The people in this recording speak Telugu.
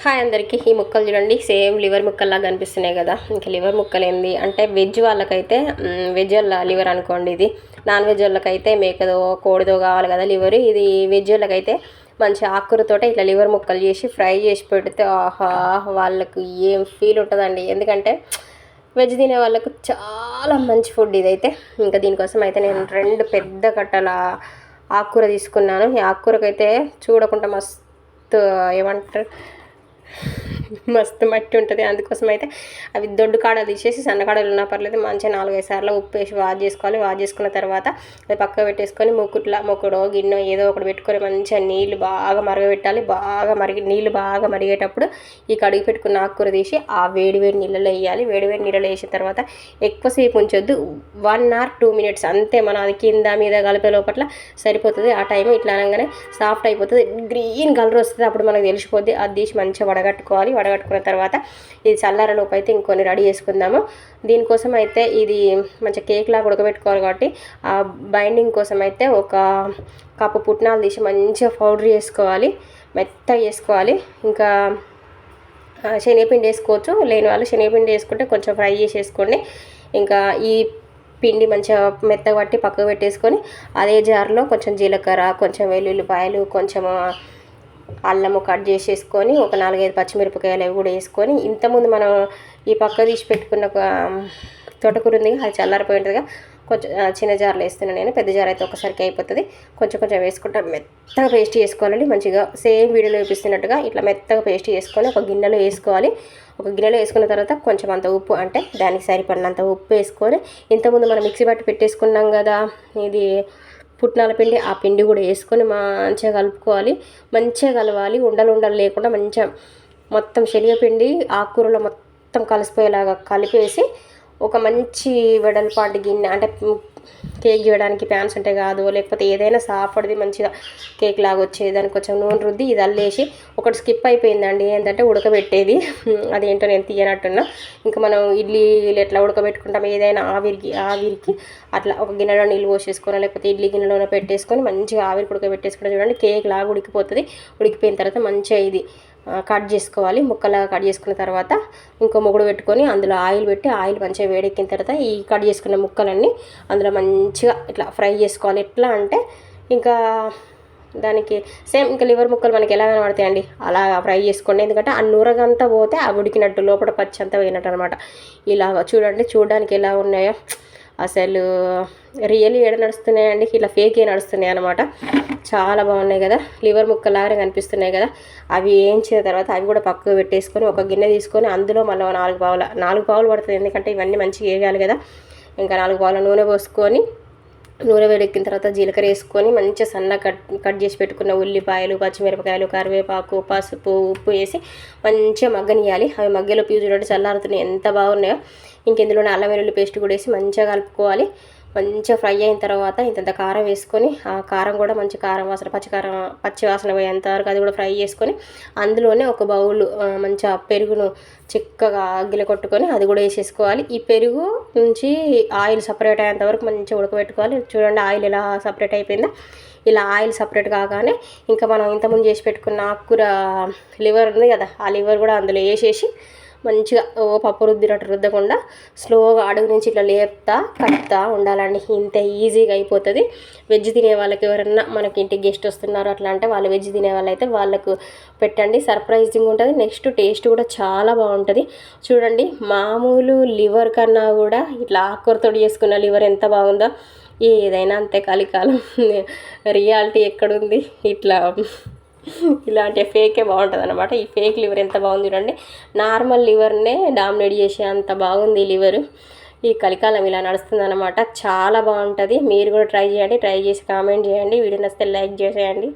హాయ్ అందరికీ. ఈ ముక్కలు చూడండి, సేమ్ లివర్ ముక్కల్లాగా కనిపిస్తున్నాయి కదా. ఇంకా లివర్ ముక్కలు ఏంది అంటే వెజ్ వాళ్ళకైతే వెజ్ వాళ్ళ లివర్ అనుకోండి. ఇది నాన్ వెజ్ వాళ్ళకైతే మేకదో కోడిదో కావాలి కదా లివర్. ఇది వెజ్ వాళ్ళకైతే మంచి ఆకుకూరతోటే ఇట్లా లివర్ ముక్కలు చేసి ఫ్రై చేసి పెడితే ఆహా వాళ్ళకు ఏం ఫీల్ ఉంటుందండి. ఎందుకంటే వెజ్ తినే వాళ్ళకు చాలా మంచి ఫుడ్ ఇదైతే. ఇంకా దీనికోసం అయితే నేను 2 పెద్ద కట్టల ఆకుకూర తీసుకున్నాను. ఈ ఆకుకూరకైతే చూడకుండా మస్తు ఏమంటారు మస్తు మట్టి ఉంటుంది. అందుకోసం అయితే అవి దొడ్డు కాడలు తీసేసి సన్న కాడలు ఉన్నా పర్లేదు మంచిగా 4-5 సార్లు ఉప్పు వేసి వాష్ చేసుకోవాలి. వాష్ చేసుకున్న తర్వాత అది పక్క పెట్టేసుకొని మొక్కుడో గిన్నె ఏదో ఒకటి పెట్టుకొని మంచిగా నీళ్ళు బాగా మరగబెట్టాలి. నీళ్ళు బాగా మరిగేటప్పుడు ఈ కడిగి పెట్టుకున్న ఆకుకూర తీసి ఆ వేడి నీళ్ళలో వేయాలి. వేడి నీళ్ళలో వేసిన తర్వాత ఎక్కువసేపు ఉంచొద్దు. 1 or 2 minutes అంతే. మనం అది కింద మీద కలిపే లోపల సరిపోతుంది. ఆ టైం ఇట్లా అనగానే సాఫ్ట్ అయిపోతుంది, గ్రీన్ కలర్ వస్తుంది. అప్పుడు మనకు తెలిసిపోద్ది. అది తీసి మంచిగా వడగట్టుకోవాలి. వడగట్టుకున్న తర్వాత ఇది చల్లారలోపు అయితే ఇంకొన్ని రెడీ చేసుకుందాము. దీనికోసం అయితే ఇది మంచిగా కేక్ లాగా ఉడకబెట్టుకోవాలి కాబట్టి ఆ బైండింగ్ కోసం అయితే 1 కప్పు పుట్నాలు తీసి మంచిగా పౌడర్ చేసుకోవాలి, మెత్తగా చేసుకోవాలి. ఇంకా శనగపిండి వేసుకోవచ్చు, లేని వాళ్ళు శనగపిండి వేసుకుంటే కొంచెం ఫ్రై చేసేసుకోండి. ఇంకా ఈ పిండి మంచిగా మెత్తగా పట్టి పక్కకు పెట్టేసుకొని అదే జార్లో కొంచెం జీలకర్ర, కొంచెం వెల్లుల్లిపాయలు, కొంచెం అల్లము కట్ చేసేసుకొని 4-5 పచ్చిమిరపకాయలు అవి కూడా వేసుకొని ఇంతకుముందు మనం ఈ పక్క తీసి పెట్టుకున్న తోటకూర ఉంది, అది చల్లారిపోయి ఉంటుందిగా. కొంచెం చిన్న జార్లో వేస్తున్నాను నేను. పెద్ద జార్ అయితే ఒకసారికి అయిపోతుంది. కొంచెం వేసుకుంటా మెత్తగా పేస్ట్ చేసుకోవాలండి. మంచిగా సేమ్ వీడియోలో చూపిస్తున్నట్టుగా ఇట్లా మెత్తగా పేస్ట్ చేసుకొని ఒక గిన్నెలో వేసుకోవాలి. ఒక గిన్నెలో వేసుకున్న తర్వాత కొంచెం అంత ఉప్పు, అంటే దానికి సరిపడినంత ఉప్పు వేసుకొని ఇంతకుముందు మనం మిక్సీ పట్టి పెట్టేసుకున్నాం కదా ఇది పుట్నాల పిండి, ఆ పిండి కూడా వేసుకొని మంచిగా కలుపుకోవాలి. మంచిగా కలవాలి, ఉండలు లేకుండా మంచిగా మొత్తం శనగపిండి ఆకుకూరలో మొత్తం కలిసిపోయేలాగా కలిపేసి ఒక మంచి వెడల్పాటి గిన్నె, అంటే కేక్ చేయడానికి ప్యాన్స్ ఉంటాయి కాదు, లేకపోతే ఏదైనా సాఫ్ట్ది మంచిగా కేక్ లాగా వచ్చేది దానికి కొంచెం నూనె రుద్ది ఇది అల్లేసి. ఒకటి స్కిప్ అయిపోయిందండి, ఏంటంటే ఉడకబెట్టేది. అదేంటో నేను తీయనట్టున్నా. ఇంకా మనం ఇడ్లీలు ఎట్లా ఉడకబెట్టుకుంటాం ఏదైనా ఆవిరికి అట్లా ఒక గిన్నెలో నీళ్ళు పోసేసుకొని లేకపోతే ఇడ్లీ గిన్నెలోనే పెట్టేసుకొని మంచిగా ఆవిరికి ఉడకబెట్టేసుకుంటే చూడండి కేక్ లాగా ఉడికిపోతుంది. ఉడికిపోయిన తర్వాత మంచిగా ఇది కట్ చేసుకోవాలి. ముక్కలాగా కట్ చేసుకున్న తర్వాత ఇంకో మొగుడు పెట్టుకొని అందులో ఆయిల్ పెట్టి ఆయిల్ మంచిగా వేడెక్కిన తర్వాత ఈ కట్ చేసుకున్న ముక్కలన్నీ అందులో మంచిగా ఇట్లా ఫ్రై చేసుకోవాలి. ఎట్లా అంటే ఇంకా దానికి సేమ్ ఇంకా లివర్ ముక్కలు మనకి ఎలా కనబడతాయండి అలా ఫ్రై చేసుకోండి. ఎందుకంటే ఆ నూరగంతా పోతే ఆ ఉడికినట్టు లోపల పచ్చి అంతా పోయినట్టు అనమాట. ఇలాగ చూడండి, చూడడానికి ఎలా ఉన్నాయో అసలు రియల్లీ ఏడ నడుస్తున్నాయండి, ఇట్లా ఫేక్ నడుస్తున్నాయి అనమాట. చాలా బాగున్నాయి కదా, లివర్ ముక్కలాగానే కనిపిస్తున్నాయి కదా. అవి వేయించిన తర్వాత అవి కూడా పక్కకు పెట్టేసుకొని ఒక గిన్నె తీసుకొని అందులో మళ్ళీ 4 పావులు పడుతుంది. ఎందుకంటే ఇవన్నీ మంచిగా వేయాలి కదా. ఇంకా 4 పావుల నూనె పోసుకొని నూనె వేడెక్కిన తర్వాత జీలకర్ర వేసుకొని మంచిగా సన్నగా కట్ చేసి పెట్టుకున్న ఉల్లిపాయలు, పచ్చిమిరపకాయలు, కరివేపాకు, పసుపు, ఉప్పు వేసి మంచిగా మగ్గనియాలి. అవి మగ్గలో పీజు చూడండి చల్లారుతున్నాయి ఎంత బాగున్నాయో. ఇంకెందులోనే అల్లం వెల్లుల్లి పేస్ట్ కూడా వేసి మంచిగా కలుపుకోవాలి. మంచిగా ఫ్రై అయిన తర్వాత ఇంత కారం వేసుకొని ఆ కారం కూడా మంచి కారం వాసన పచ్చి వాసన పోయేంత వరకు అది కూడా ఫ్రై చేసుకొని అందులోనే ఒక బౌల్ మంచిగా పెరుగును చిక్కగా గిల కొట్టుకొని అది కూడా వేసేసుకోవాలి. ఈ పెరుగు నుంచి ఆయిల్ సపరేట్ అయ్యేంత వరకు మంచిగా ఉడకబెట్టుకోవాలి. చూడండి ఆయిల్ ఎలా సపరేట్ అయిపోయిందో. ఇలా ఆయిల్ సపరేట్ కాగానే ఇంకా మనం ఇంతకుముందు చేసి పెట్టుకున్న ఆకుకూర లివర్ ఉంది కదా, ఆ లివర్ కూడా అందులో వేసేసి మంచిగా పప్పు రుద్దకుండా స్లోగా అడుగు నుంచి ఇట్లా కలుపుతా ఉండాలండి. ఇంత ఈజీగా అయిపోతుంది. వెజ్ తినే వాళ్ళకి ఎవరన్నా మనకి ఇంటికి గెస్ట్ వస్తున్నారు అట్లా అంటే వాళ్ళు వెజ్ తినే వాళ్ళైతే వాళ్ళకు పెట్టండి, సర్ప్రైజింగ్ ఉంటుంది. నెక్స్ట్ టేస్ట్ కూడా చాలా బాగుంటుంది. చూడండి మామూలు లివర్ కన్నా కూడా ఇట్లా ఆకుకూరతో చేసుకున్న లివర్ ఎంత బాగుందో. ఏదైనా అంతే కలికాలం, రియాలిటీ ఎక్కడుంది. ఇలాంటి ఫేకే బాగుంటుంది అనమాట. ఈ ఫేక్ లివర్ ఎంత బాగుంది చూడండి. నార్మల్ లివర్నే డామినేట్ చేసే అంత బాగుంది ఈ లివర్. ఈ కలికాలం ఇలా నడుస్తుంది అనమాట. చాలా బాగుంటుంది. మీరు కూడా ట్రై చేయండి. ట్రై చేసి కామెంట్ చేయండి. వీడియో నచ్చితే లైక్ చేసేయండి.